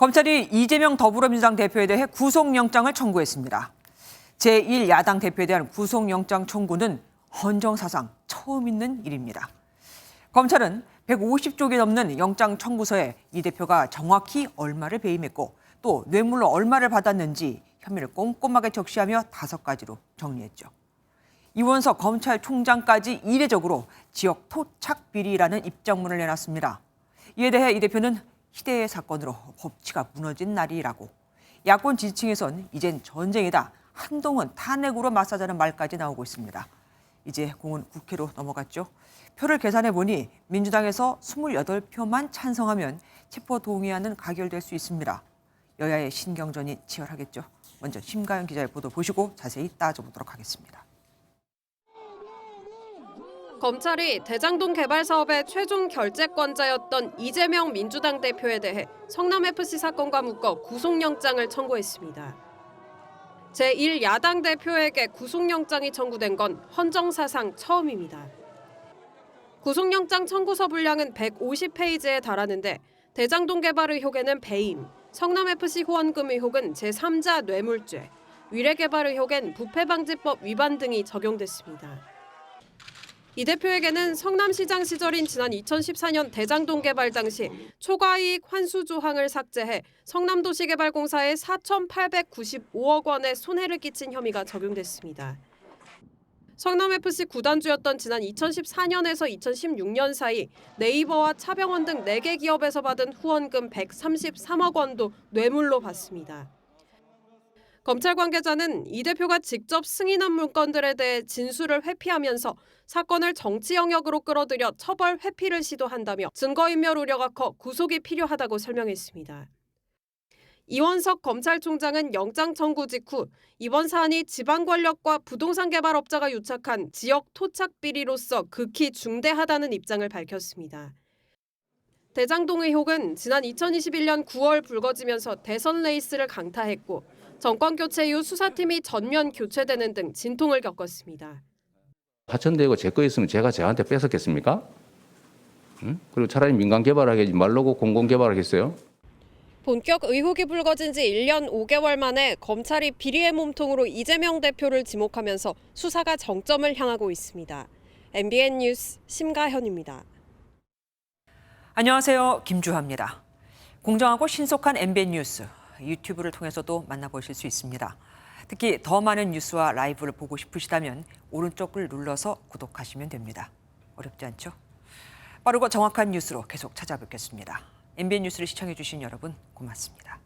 검찰이 이재명 더불어민주당 대표에 대해 구속영장을 청구했습니다. 제1야당 대표에 대한 구속영장 청구는 헌정사상 처음 있는 일입니다. 검찰은 150쪽이 넘는 영장 청구서에 이 대표가 정확히 얼마를 배임했고 또 뇌물로 얼마를 받았는지 혐의를 꼼꼼하게 적시하며 5가지로 정리했죠. 이원석 검찰총장까지 이례적으로 지역 토착 비리라는 입장문을 내놨습니다. 이에 대해 이 대표는 희대의 사건으로 법치가 무너진 날이라고, 야권 지지층에선 이젠 전쟁이다, 한동훈 탄핵으로 맞서자는 말까지 나오고 있습니다. 이제 공은 국회로 넘어갔죠. 표를 계산해 보니 민주당에서 28표만 찬성하면 체포동의안은 가결될 수 있습니다. 여야의 신경전이 치열하겠죠. 먼저 심가연 기자의 보도 보시고 자세히 따져보도록 하겠습니다. 검찰이 대장동 개발 사업의 최종 결재권자였던 이재명 민주당 대표에 대해 성남FC 사건과 묶어 구속영장을 청구했습니다. 제1야당 대표에게 구속영장이 청구된 건 헌정사상 처음입니다. 구속영장 청구서 분량은 150페이지에 달하는데 대장동 개발 의혹에는 배임, 성남FC 후원금 의혹은 제3자 뇌물죄, 위례개발 의혹엔 부패방지법 위반 등이 적용됐습니다. 이 대표에게는 성남시장 시절인 지난 2014년 대장동 개발 당시 초과이익 환수 조항을 삭제해 성남도시개발공사에 4,895억 원의 손해를 끼친 혐의가 적용됐습니다. 성남FC 구단주였던 지난 2014년에서 2016년 사이 네이버와 차병원 등 4개 기업에서 받은 후원금 133억 원도 뇌물로 받습니다. 검찰 관계자는 이 대표가 직접 승인한 물건들에 대해 진술을 회피하면서 사건을 정치 영역으로 끌어들여 처벌 회피를 시도한다며 증거인멸 우려가 커 구속이 필요하다고 설명했습니다. 이원석 검찰총장은 영장 청구 직후 이번 사안이 지방 권력과 부동산 개발업자가 유착한 지역 토착 비리로서 극히 중대하다는 입장을 밝혔습니다. 대장동 의혹은 지난 2021년 9월 불거지면서 대선 레이스를 강타했고 정권 교체 이후 수사팀이 전면 교체되는 등 진통을 겪었습니다. 하천되고 제 거 있으면 제가 저한테 뺏었겠습니까? 그리고 차라리 민간 개발하지 말라고 공공 개발하겠어요? 본격 의혹이 불거진 지 1년 5개월 만에 검찰이 비리의 몸통으로 이재명 대표를 지목하면서 수사가 정점을 향하고 있습니다. MBN 뉴스 심가현입니다. 안녕하세요. 김주하입니다. 공정하고 신속한 MBN 뉴스, 유튜브를 통해서도 만나보실 수 있습니다. 특히 더 많은 뉴스와 라이브를 보고 싶으시다면 오른쪽을 눌러서 구독하시면 됩니다. 어렵지 않죠? 빠르고 정확한 뉴스로 계속 찾아뵙겠습니다. MBN 뉴스를 시청해주신 여러분 고맙습니다.